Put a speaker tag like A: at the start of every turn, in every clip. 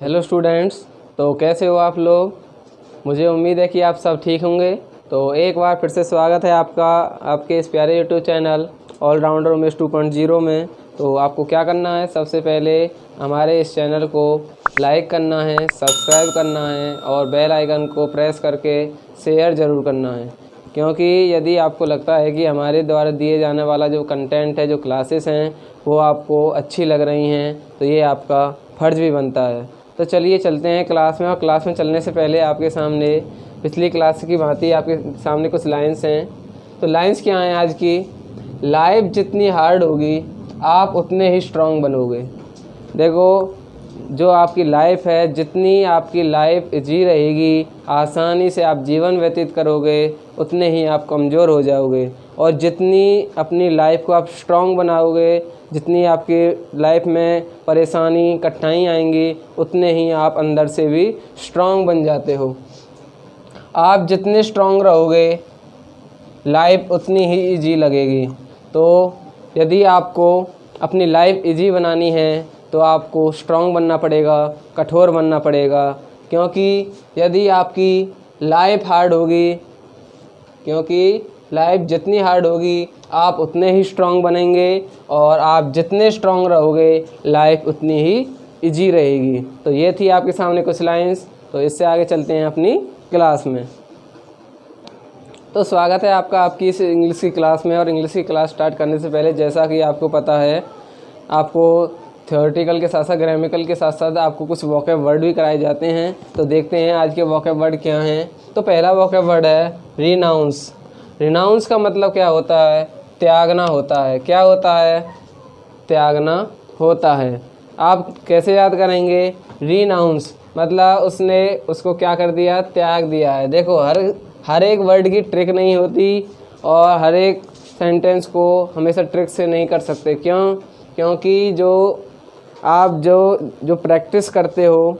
A: Hello students. तो कैसे हो आप लोग? मुझे उम्मीद है कि आप सब ठीक होंगे। तो एक बार फिर से स्वागत है आपका आपके इस प्यारे यूट्यूब चैनल ऑलराउंडर उमेश 2.0 में। तो आपको क्या करना है, सबसे पहले हमारे इस चैनल को लाइक करना है, सब्सक्राइब करना है और बेल आइकन को प्रेस करके शेयर ज़रूर करना है। क्योंकि यदि आपको लगता है कि हमारे द्वारा दिए जाने वाला जो कंटेंट है, जो क्लासेस हैं, वो आपको अच्छी लग रही हैं, तो ये आपका फ़र्ज़ भी बनता है। तो चलिए चलते हैं क्लास में। और क्लास में चलने से पहले आपके सामने पिछली क्लास की भांति आपके सामने कुछ लाइंस हैं। तो लाइंस क्या हैं आज की? लाइफ जितनी हार्ड होगी आप उतने ही स्ट्रांग बनोगे। देखो, जो आपकी लाइफ है, जितनी आपकी लाइफ जी रहेगी, आसानी से आप जीवन व्यतीत करोगे, उतने ही आप कमज़ोर हो जाओगे। और जितनी अपनी लाइफ को आप स्ट्रांग बनाओगे, जितनी आपकी लाइफ में परेशानी कठिनाई आएंगी, उतने ही आप अंदर से भी स्ट्रांग बन जाते हो। आप जितने स्ट्रांग रहोगे, लाइफ उतनी ही इजी लगेगी। तो यदि आपको अपनी लाइफ इजी बनानी है तो आपको स्ट्रांग बनना पड़ेगा, कठोर बनना पड़ेगा। क्योंकि यदि आपकी लाइफ हार्ड होगी, क्योंकि लाइफ जितनी हार्ड होगी आप उतने ही स्ट्रांग बनेंगे, और आप जितने स्ट्रांग रहोगे लाइफ उतनी ही इजी रहेगी। तो ये थी आपके सामने कुछ लाइंस। तो इससे आगे चलते हैं अपनी क्लास में। तो स्वागत है आपका आपकी इस इंग्लिश की क्लास में। और इंग्लिश की क्लास स्टार्ट करने से पहले, जैसा कि आपको पता है, आपको थ्योरेटिकल के साथ साथ ग्रामेटिकल के साथ साथ आपको कुछ वोकैब वर्ड भी कराए जाते हैं। तो देखते हैं आज के वोकैब वर्ड क्या हैं। तो पहला वोकैब वर्ड है रिनाउंस। रिनाउंस का मतलब क्या होता है? त्यागना होता है। क्या होता है? त्यागना होता है। आप कैसे याद करेंगे? रिनाउंस मतलब उसको क्या कर दिया? त्याग दिया है। देखो, हर एक वर्ड की ट्रिक नहीं होती, और हर एक सेंटेंस को हमेशा ट्रिक से नहीं कर सकते। क्योंकि आप जो प्रैक्टिस करते हो,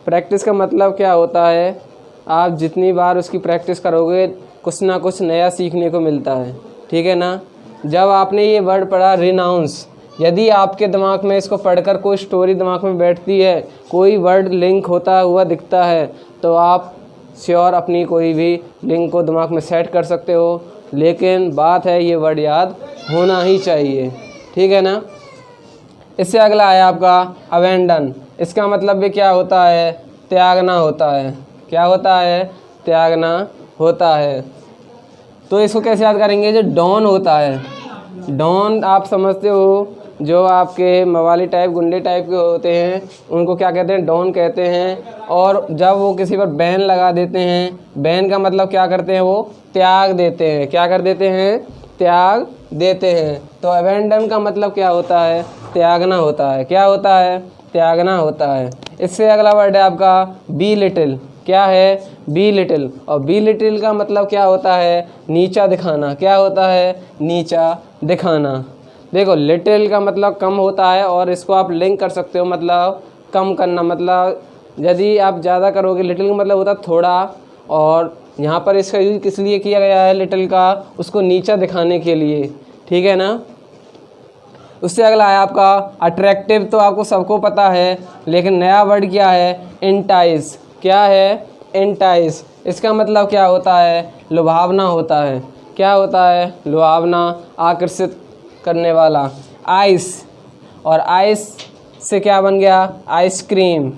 A: प्रैक्टिस का मतलब क्या होता है? आप जितनी बार उसकी प्रैक्टिस करोगे, कुछ ना कुछ नया सीखने को मिलता है। ठीक है ना? जब आपने ये वर्ड पढ़ा रिनाउंस, यदि आपके दिमाग में इसको पढ़कर कोई स्टोरी दिमाग में बैठती है, कोई वर्ड लिंक होता हुआ दिखता है, तो आप श्योर अपनी कोई भी लिंक को दिमाग में सेट कर सकते हो। लेकिन बात है, ये वर्ड याद होना ही चाहिए। ठीक है ना? इससे अगला है आपका अबेंडन। इसका मतलब भी क्या होता है? त्यागना होता है। क्या होता है? त्यागना होता है। तो इसको कैसे याद करेंगे? जो डॉन होता है, डॉन आप समझते हो, जो आपके मवाली टाइप, गुंडे टाइप के होते हैं, उनको क्या कहते हैं? डॉन कहते हैं। और जब वो किसी पर बैन लगा देते हैं, बैन का मतलब क्या करते हैं? वो त्याग देते हैं। क्या कर देते हैं? त्याग देते हैं। तो अबेंडन का मतलब क्या होता है? त्यागना होता है। क्या होता है? त्यागना होता है। इससे अगला वर्ड है आपका बी लिटिल। क्या है? Be little. और बी लिटिल का मतलब क्या होता है? नीचा दिखाना। क्या होता है? नीचा दिखाना। देखो, लिटिल का मतलब कम होता है, और इसको आप लिंक कर सकते हो, मतलब कम करना। मतलब यदि आप ज़्यादा करोगे, लिटिल का मतलब होता है थोड़ा, और यहाँ पर इसका यूज किस लिए किया गया है? लिटिल का, उसको नीचा दिखाने के लिए। ठीक है ना? उससे अगला है आपका अट्रैक्टिव। तो आपको सबको पता है, लेकिन नया वर्ड क्या है? एंटाइज। क्या है? एंटाइज। इसका मतलब क्या होता है? लुभावना होता है। क्या होता है? लुभावना, आकर्षित करने वाला। आइस, और आइस से क्या बन गया? आइसक्रीम।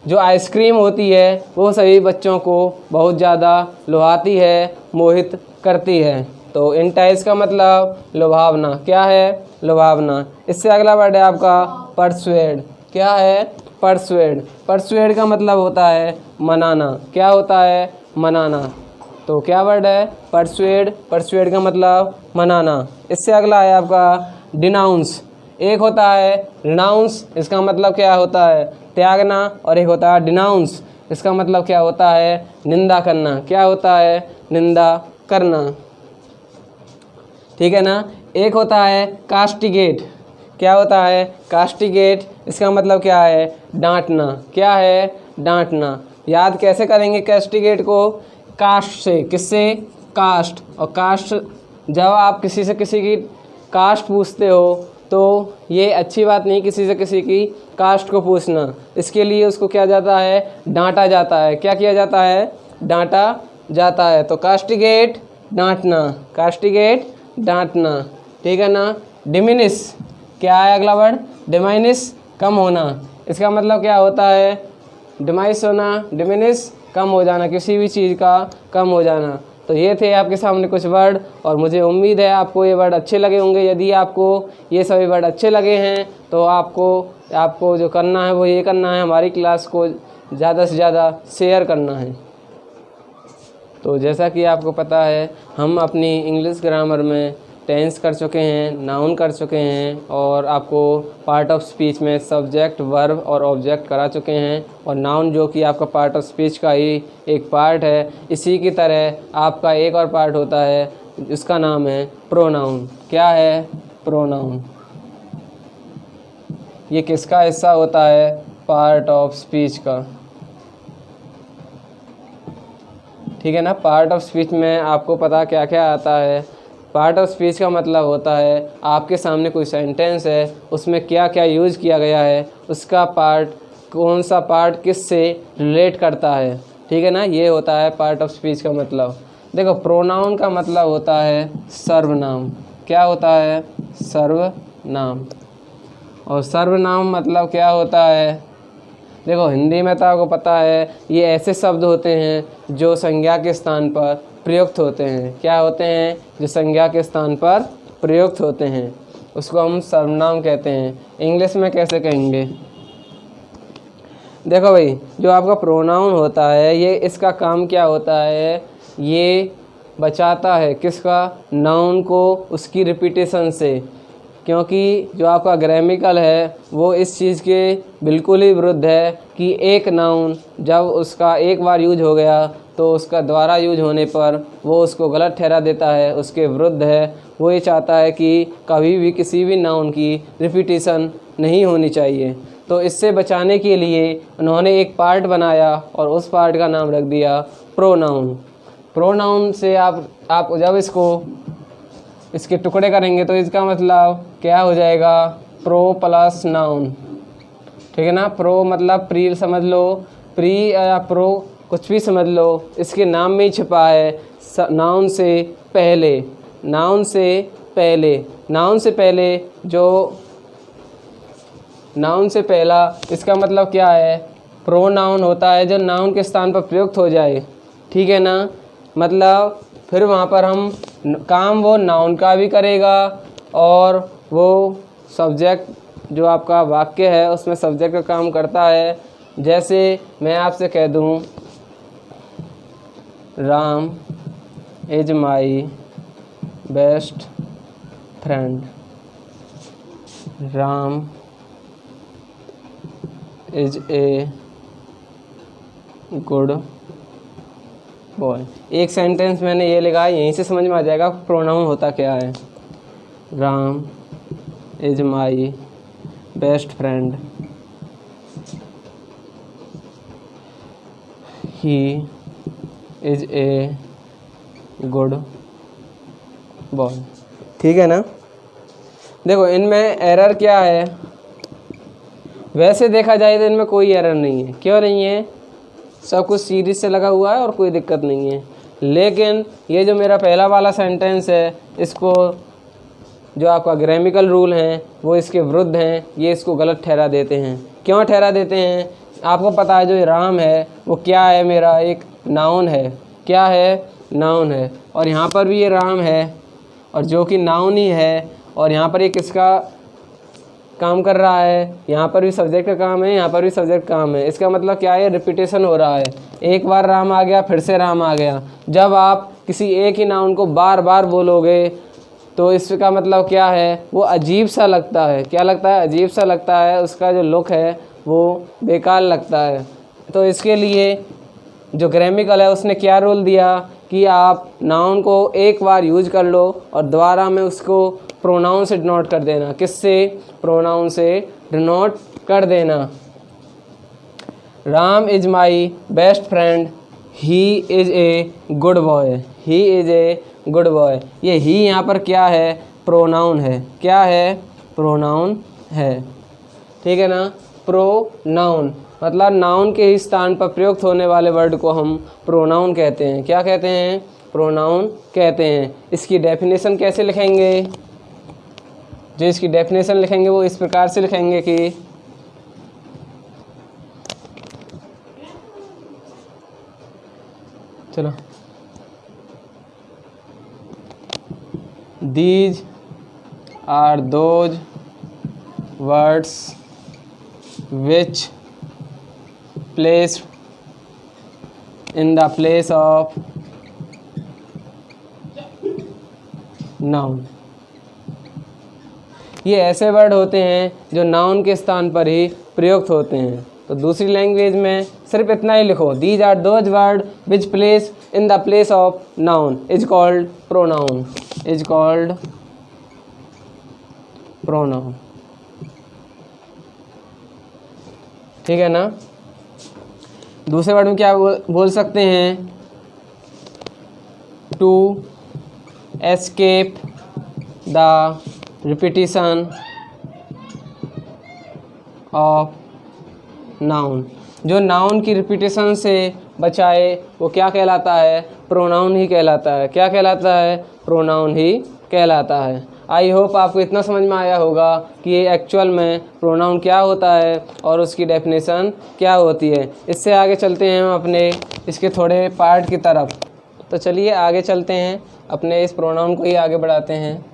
A: जो आइसक्रीम होती है वो सभी बच्चों को बहुत ज़्यादा लुभाती है, मोहित करती है। तो एंटाइज का मतलब लुभावना। क्या है? लुभावना। इससे अगला वर्ड है आपका परसुएड। क्या है? परसुएड। परसुएड का मतलब होता है मनाना। क्या होता है? मनाना। तो क्या वर्ड है? परसुएड। परसुएड का मतलब मनाना। इससे अगला है आपका डिनाउंस। एक होता है रिनाउंस, इसका मतलब क्या होता है? त्यागना। और एक होता है डिनाउंस, इसका मतलब क्या होता है? निंदा करना। क्या होता है? निंदा करना। ठीक है ना? एक होता है कास्टिगेट। क्या होता है? कास्टिगेट। इसका मतलब क्या है? डांटना। क्या है? डांटना। याद कैसे करेंगे कास्टिगेट को? कास्ट से। किससे? कास्ट। और कास्ट, जब आप किसी से किसी की कास्ट पूछते हो तो ये अच्छी बात नहीं किसी से किसी की कास्ट को पूछना। इसके लिए उसको क्या जाता है, डांटा जाता है। क्या किया जाता है, डांटा जाता है। तो कास्टिगेट डांटना, कास्टिगेट डांटना, ठीक है ना। डिमिनिश, क्या है अगला वर्ड, डिमाइनिश, कम होना। इसका मतलब क्या होता है, डिमाइश होना, डिमिनिश कम हो जाना, किसी भी चीज़ का कम हो जाना। तो ये थे आपके सामने कुछ वर्ड, और मुझे उम्मीद है आपको ये वर्ड अच्छे लगे होंगे। यदि आपको ये सभी वर्ड अच्छे लगे हैं तो आपको जो करना है वो ये करना है, हमारी क्लास को ज़्यादा से ज़्यादा शेयर करना है। तो जैसा कि आपको पता है हम अपनी इंग्लिश ग्रामर में टेंस कर चुके हैं, नाउन कर चुके हैं, और आपको पार्ट ऑफ स्पीच में सब्जेक्ट, वर्ब और ऑब्जेक्ट करा चुके हैं। और नाउन जो कि आपका पार्ट ऑफ स्पीच का ही एक पार्ट है। इसी की तरह आपका एक और पार्ट होता है, उसका नाम है प्रोनाउन। क्या है, प्रोनाउन। ये किसका हिस्सा होता है, पार्ट ऑफ स्पीच का, ठीक है ना। पार्ट ऑफ स्पीच में आपको पता क्या क्या आता है। पार्ट ऑफ स्पीच का मतलब होता है आपके सामने कोई सेंटेंस है, उसमें क्या क्या यूज़ किया गया है, उसका पार्ट, कौन सा पार्ट किस से रिलेट करता है, ठीक है ना। ये होता है पार्ट ऑफ स्पीच का मतलब। देखो प्रोनाउन का मतलब होता है सर्वनाम। क्या होता है, सर्वनाम। और सर्वनाम मतलब क्या होता है, देखो हिंदी में तो आपको पता है ये ऐसे शब्द होते हैं जो संज्ञा के स्थान पर प्रयुक्त होते हैं। क्या होते हैं, जो संज्ञा के स्थान पर प्रयुक्त होते हैं, उसको हम सर्वनाम कहते हैं। इंग्लिश में कैसे कहेंगे, देखो भाई जो आपका प्रोनाउन होता है ये, इसका काम क्या होता है, ये बचाता है किसका, नाउन को उसकी रिपीटेशन से। क्योंकि जो आपका ग्रामेटिकल है वो इस चीज़ के बिल्कुल ही विरुद्ध है कि एक नाउन जब उसका एक बार यूज हो गया तो उसका दोबारा यूज होने पर वो उसको गलत ठहरा देता है, उसके विरुद्ध है। वो ये चाहता है कि कभी भी किसी भी नाउन की रिपीटेशन नहीं होनी चाहिए। तो इससे बचाने के लिए उन्होंने एक पार्ट बनाया और उस पार्ट का नाम रख दिया प्रोनाउन। प्रोनाउन से आप जब इसके टुकड़े करेंगे तो इसका मतलब क्या हो जाएगा, प्रो प्लस नाउन, ठीक है ना। प्रो मतलब प्री समझ लो, प्री या प्रो कुछ भी समझ लो, इसके नाम में ही छिपा है नाउन से पहले। नाउन से पहले, नाउन से पहले जो नाउन से पहला, इसका मतलब क्या है, प्रोनाउन होता है जो नाउन के स्थान पर प्रयुक्त हो जाए, ठीक है ना। मतलब फिर वहाँ पर हम काम वो नाउन का भी करेगा और वो सब्जेक्ट जो आपका वाक्य है उसमें सब्जेक्ट का काम करता है। जैसे मैं आपसे कह दूँ Ram is my best friend, Ram is a good boy. एक सेंटेंस मैंने ये लिखा है, यहीं से समझ में आ जाएगा प्रोनाउन होता क्या है। Ram is my best friend, he is a good boy, ठीक है ना। देखो इनमें एरर क्या है, वैसे देखा जाए तो इनमें कोई एरर नहीं है। क्यों नहीं है, सब कुछ सीरीज से लगा हुआ है और कोई दिक्कत नहीं है। लेकिन ये जो मेरा पहला वाला सेंटेंस है, इसको जो आपका ग्रामेटिकल रूल हैं वो इसके विरुद्ध हैं, ये इसको गलत ठहरा देते हैं। क्यों ठहरा देते हैं, आपको पता है जो राम है वो क्या है, मेरा एक नाउन है। क्या है, नाउन है। और यहाँ पर भी ये राम है और जो कि नाउन ही है, और यहाँ पर ये किसका काम कर रहा है, यहाँ पर भी सब्जेक्ट का काम है, यहाँ पर भी सब्जेक्ट काम है। इसका मतलब क्या है, रिपीटेशन हो रहा है। एक बार राम आ गया, फिर से राम आ गया। जब आप किसी एक ही नाउन को बार बार बोलोगे तो इसका मतलब क्या है, वो अजीब सा लगता है। क्या लगता है, अजीब सा लगता है, उसका जो लुक है वो बेकार लगता है। तो इसके लिए जो ग्रामेटिकल है उसने क्या रूल दिया कि आप नाउन को एक बार यूज कर लो और दोबारा में उसको प्रोनाउन से डिनोट कर देना। किससे, प्रोनाउन से डिनोट कर देना। Ram is my best friend, he is a good boy, he is a good boy. ये ही यहाँ पर क्या है, प्रोनाउन है। क्या है, प्रोनाउन है। ठीक है ना। प्रोनाउन मतलब नाउन के ही स्थान पर प्रयुक्त होने वाले वर्ड को हम प्रोनाउन कहते हैं। क्या कहते हैं? प्रोनाउन कहते हैं। इसकी डेफिनेशन कैसे लिखेंगे? जो इसकी डेफिनेशन लिखेंगे वो इस प्रकार से लिखेंगे कि चलो, these are those words which placed in the place of noun। ये ऐसे वर्ड होते हैं जो नाउन के स्थान पर ही प्रयुक्त होते हैं। तो दूसरी लैंग्वेज में सिर्फ इतना ही लिखो, these are those word which place in the place of noun is called pronoun, is called pronoun. ठीक है ना। दूसरे वर्ड में क्या बोल सकते हैं? To escape the repetition of noun. जो नाउन की रिपीटिशन से बचाए वो क्या कहलाता है? प्रोनाउन ही कहलाता है। क्या कहलाता है? प्रोनाउन ही कहलाता है। आई होप आपको इतना समझ में आया होगा कि ये एक्चुअल में प्रोनाउन क्या होता है और उसकी डेफिनेशन क्या होती है। इससे आगे चलते हैं हम अपने इसके थोड़े पार्ट की तरफ। तो चलिए आगे चलते हैं, अपने इस प्रोनाउन को ही आगे बढ़ाते हैं।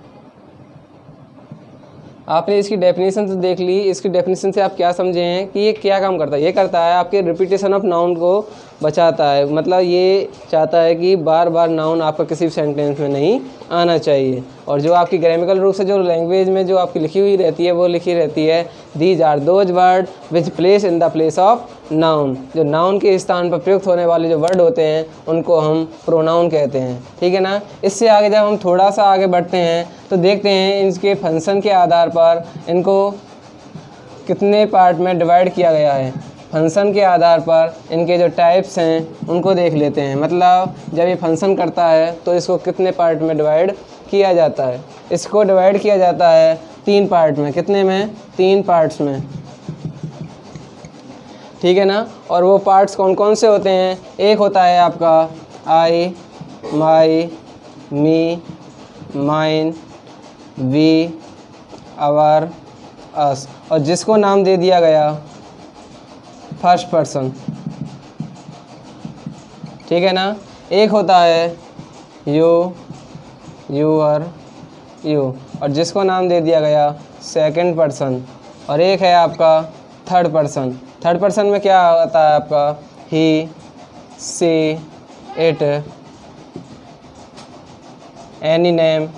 A: आपने इसकी डेफिनेशन तो देख ली। इसकी डेफिनेशन से आप क्या समझे हैं कि ये क्या काम करता है? ये करता है आपके रिपीटेशन ऑफ नाउन को बचाता है। मतलब ये चाहता है कि बार बार नाउन आपका किसी भी सेंटेंस में नहीं आना चाहिए। और जो आपकी ग्रामेटिकल रूप से जो लैंग्वेज में जो आपकी लिखी हुई रहती है वो लिखी रहती है, these are those word which place in the place of noun. जो नाउन के स्थान पर प्रयुक्त होने वाले जो वर्ड होते हैं उनको हम प्रोनाउन कहते हैं। ठीक है ना। इससे आगे जब हम थोड़ा सा आगे बढ़ते हैं तो देखते हैं इनके फंक्शन के आधार पर इनको कितने पार्ट में डिवाइड किया गया है। फंक्शन के आधार पर इनके जो टाइप्स हैं उनको देख लेते हैं। मतलब जब ये फंक्शन करता है तो इसको कितने पार्ट में डिवाइड किया जाता है? इसको डिवाइड किया जाता है 3 पार्ट में। कितने में? 3 पार्ट्स में। ठीक है ना। और वो पार्ट्स कौन कौन से होते हैं? एक होता है आपका आई, माई, मी, माइन, वी, आवर, अस, और जिसको नाम दे दिया गया फर्स्ट पर्सन। ठीक है ना। एक होता है यू, यूअर, यू, और जिसको नाम दे दिया गया सेकंड पर्सन। और एक है आपका थर्ड पर्सन। थर्ड पर्सन में क्या होता है आपका ही, सी, इट, एनी नेम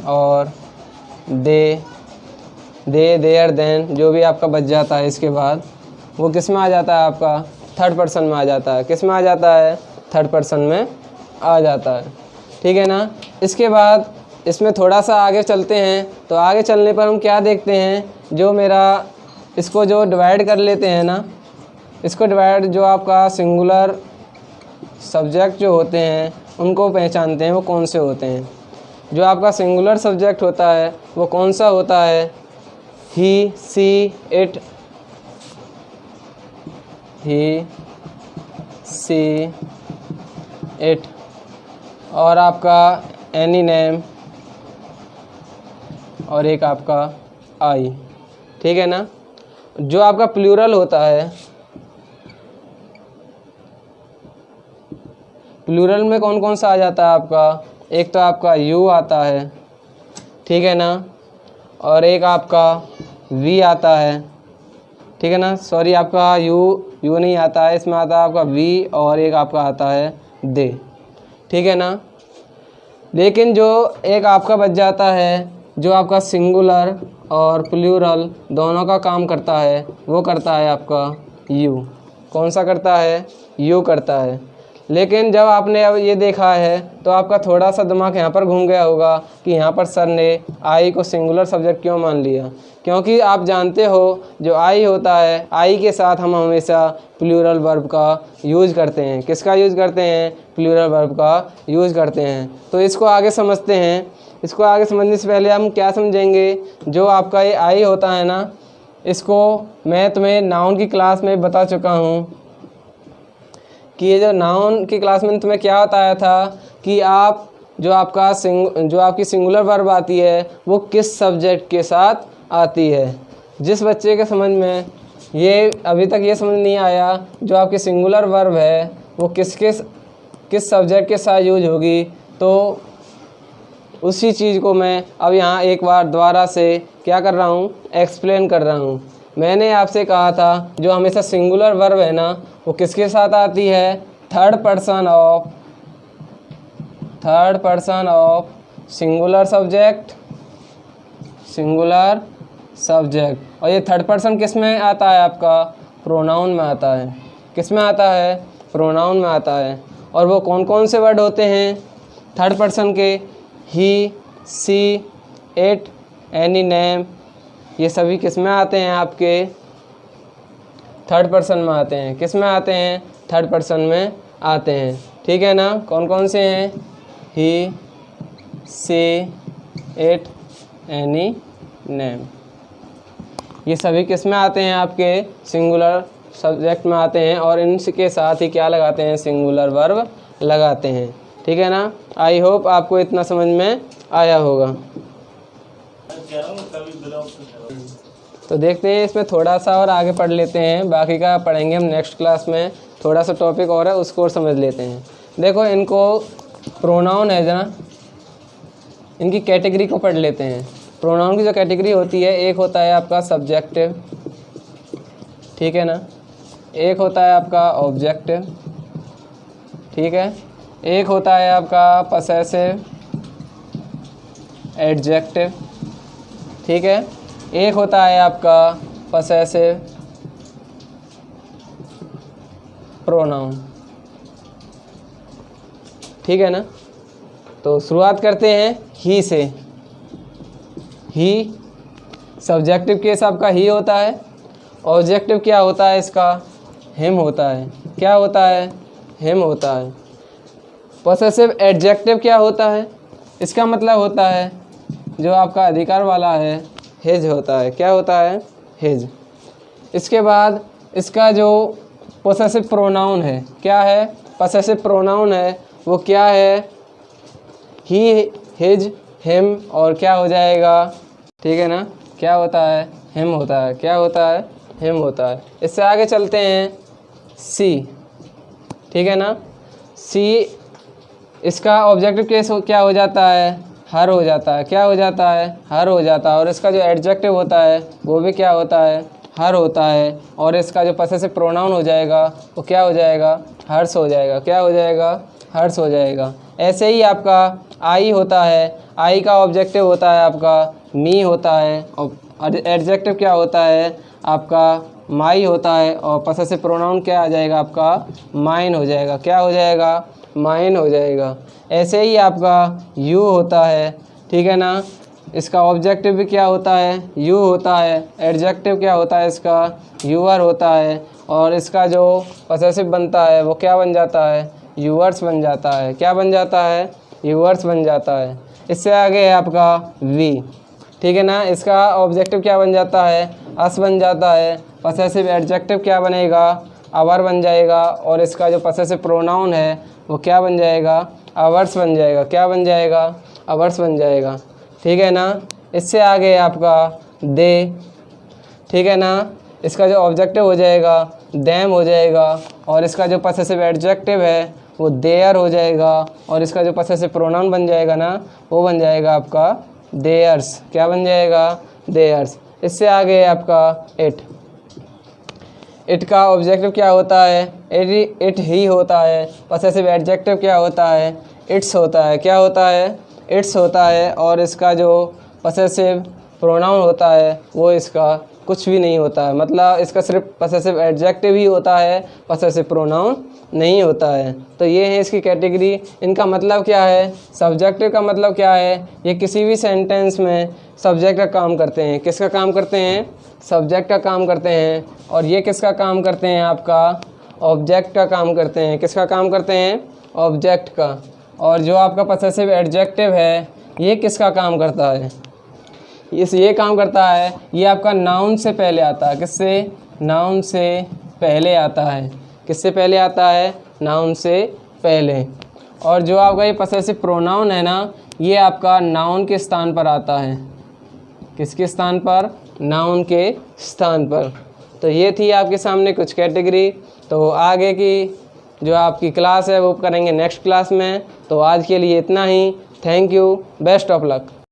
A: और दे, देयर, देन, जो भी आपका बच जाता है इसके बाद वो किस में आ जाता है? आपका थर्ड पर्सन में आ जाता है। किस में आ जाता है? थर्ड पर्सन में आ जाता है। ठीक है ना। इसके बाद इसमें थोड़ा सा आगे चलते हैं तो आगे चलने पर हम क्या देखते हैं? जो मेरा इसको जो डिवाइड कर लेते हैं ना, इसको डिवाइड जो आपका सिंगुलर सब्जेक्ट जो होते हैं उनको पहचानते हैं वो कौन से होते हैं। जो आपका सिंगुलर सब्जेक्ट होता है वो कौन सा होता है? ही, सी, इट, ही, सी, इट, और आपका एनी नेम और एक आपका आई। ठीक है ना। जो आपका प्लूरल होता है, प्लूरल में कौन कौन सा आ जाता है आपका? एक तो आपका यू आता है। ठीक है ना। और एक आपका वी आता है। ठीक है ना। सॉरी, आपका यू नहीं आता है, इसमें आता है आपका वी और एक आपका आता है दे। ठीक है ना। लेकिन जो एक आपका बच जाता है जो आपका सिंगुलर और प्लूरल दोनों का काम करता है वो करता है आपका यू। कौन सा करता है? यू करता है। लेकिन जब आपने अब ये देखा है तो आपका थोड़ा सा दिमाग यहाँ पर घूम गया होगा कि यहाँ पर सर ने आई को सिंगुलर सब्जेक्ट क्यों मान लिया। क्योंकि आप जानते हो जो आई होता है, आई के साथ हम हमेशा प्लूरल वर्ब का यूज़ करते हैं। किसका यूज़ करते हैं? प्लूरल वर्ब का यूज़ करते हैं। तो इसको आगे समझते हैं। इसको आगे समझने से पहले हम क्या समझेंगे, जो आपका ये आई होता है ना, इसको मैं तुम्हें नाउन की क्लास में बता चुका हूँ कि ये जो नाउन की क्लास में तुम्हें क्या बताया था कि आप जो आपकी सिंगुलर वर्ब आती है वो किस सब्जेक्ट के साथ आती है। जिस बच्चे के समझ में ये अभी तक ये समझ नहीं आया जो आपकी सिंगुलर वर्ब है वो किस सब्जेक्ट के साथ यूज होगी, तो उसी चीज़ को मैं अब यहाँ एक बार दोबारा से क्या कर रहा हूँ, एक्सप्लेन कर रहा हूँ। मैंने आपसे कहा था जो हमेशा सिंगुलर वर्ब है ना वो किसके साथ आती है, third person of singular subject. और ये थर्ड पर्सन किस में आता है, आपका प्रोनाउन में आता है। किस में आता है, प्रोनाउन में आता है। और वो कौन कौन से वर्ड होते हैं थर्ड पर्सन के, ही, सी, इट, एनी, नेम, ये सभी किस में आते हैं, आपके थर्ड पर्सन में आते हैं। किस में आते हैं, थर्ड पर्सन में आते हैं। ठीक है ना, कौन कौन से हैं, ही, सी, इट, एनी, नेम, ये सभी किस में आते हैं, आपके सिंगुलर सब्जेक्ट में आते हैं। और इनके साथ ही क्या लगाते हैं, सिंगुलर वर्ब लगाते हैं। ठीक है ना, आई होप आपको इतना समझ में आया होगा। तो देखते हैं इसमें थोड़ा सा और आगे पढ़ लेते हैं, बाकी का पढ़ेंगे हम नेक्स्ट क्लास में। थोड़ा सा टॉपिक और है उसको और समझ लेते हैं। देखो इनको प्रोनाउन है ना, इनकी कैटेगरी को पढ़ लेते हैं। प्रोनाउन की जो कैटेगरी होती है, एक होता है आपका सब्जेक्टिव, ठीक है ना, एक होता है आपका ऑब्जेक्टिव, ठीक है, एक होता है आपका पसेसिव एडजेक्टिव, ठीक है, एक होता है आपका पसेसिव प्रोनाउन। ठीक है ना, तो शुरुआत करते हैं ही से। ही सब्जेक्टिव केस आपका ही होता है। ऑब्जेक्टिव क्या होता है इसका, हिम होता है। क्या होता है, हिम होता है। पसेसिव एडजेक्टिव क्या होता है, इसका मतलब होता है जो आपका अधिकार वाला है, हिज होता है। क्या होता है, हिज। इसके बाद इसका जो पसेसिव प्रोनाउन है, क्या है, पसेसिव प्रोनाउन है वो क्या है, ही, हिज, हिम, और क्या हो जाएगा, ठीक है ना, क्या होता है, हिम होता है। क्या होता है, हिम होता है। इससे आगे चलते हैं सी, ठीक है ना, सी इसका ऑब्जेक्टिव केस क्या हो जाता है, हर हो जाता है। क्या हो जाता है, हर हो जाता है। और इसका जो एडजेक्टिव होता है वो भी क्या होता है, हर होता है। और इसका जो पसेसिव प्रोनाउन हो जाएगा वो क्या हो जाएगा, हर्ष हो जाएगा। क्या हो जाएगा, हर्ष हो जाएगा। ऐसे ही आपका आई होता है, आई का ऑब्जेक्टिव होता है आपका मी होता है, और एडजेक्टिव क्या होता है आपका माई होता है, और पसेसिव प्रोनाउन क्या आ जाएगा आपका माइन हो जाएगा। क्या हो जाएगा, माइन हो जाएगा। ऐसे ही आपका यू होता है, ठीक है ना, इसका ऑब्जेक्टिव भी क्या होता है, यू होता है। एडजेक्टिव क्या होता है इसका, यूअर होता है। और इसका जो पसेसिव बनता है वो क्या बन जाता है, यूअर्स बन जाता है। क्या बन जाता है, यूअर्स बन जाता है। इससे आगे है आपका वी, ठीक है ना, इसका ऑब्जेक्टिव क्या बन जाता है, अस बन जाता है। पसेसिव एडजेक्टिव क्या बनेगा, अवर बन जाएगा। और इसका जो पसेसिव प्रोनाउन है वो क्या बन जाएगा, अवर्स बन जाएगा। क्या बन जाएगा, अवर्स बन जाएगा। ठीक है ना, इससे आगे है आपका दे, ठीक है ना, इसका जो ऑब्जेक्टिव हो जाएगा देम हो जाएगा। और इसका जो पसेसिव एडजेक्टिव है वो देयर हो जाएगा। और इसका जो पसेसिव प्रोनाउन बन जाएगा ना वो बन जाएगा आपका देयर्स। क्या बन जाएगा, देयर्स। इससे आगे है आपका इट, इट का ऑब्जेक्टिव क्या होता है, इट ही होता है। पसेसिव एडजेक्टिव क्या होता है, इट्स होता है। क्या होता है, इट्स होता है। और इसका जो पसेसिव प्रोनाउन होता है वो इसका कुछ भी नहीं होता है, मतलब इसका सिर्फ पसेसिव एडजेक्टिव ही होता है, पसेसिव प्रोनाउन नहीं होता है। तो ये है इसकी कैटेगरी। इनका मतलब क्या है, सब्जेक्टिव का मतलब क्या है, ये किसी भी सेंटेंस में सब्जेक्ट का काम करते हैं। किसका काम करते हैं, सब्जेक्ट का काम करते हैं। और ये किसका काम करते हैं, आपका ऑब्जेक्ट का काम करते हैं। किसका काम करते हैं, ऑब्जेक्ट का। और जो आपका पसेसिव एडजेक्टिव है ये किसका काम करता है? ये काम करता है, ये आपका नाउन से पहले आता है। किससे? नाउन से पहले आता है। किससे पहले आता है? नाउन से पहले। और जो आपका ये पसेसिव प्रोनाउन है ना, ये आपका नाउन के स्थान पर आता है। किसके स्थान पर? नाउन के स्थान पर। तो ये थी आपके सामने कुछ कैटेगरी। तो आगे की जो आपकी क्लास है वो करेंगे नेक्स्ट क्लास में। तो आज के लिए इतना ही। Thank you, best of luck.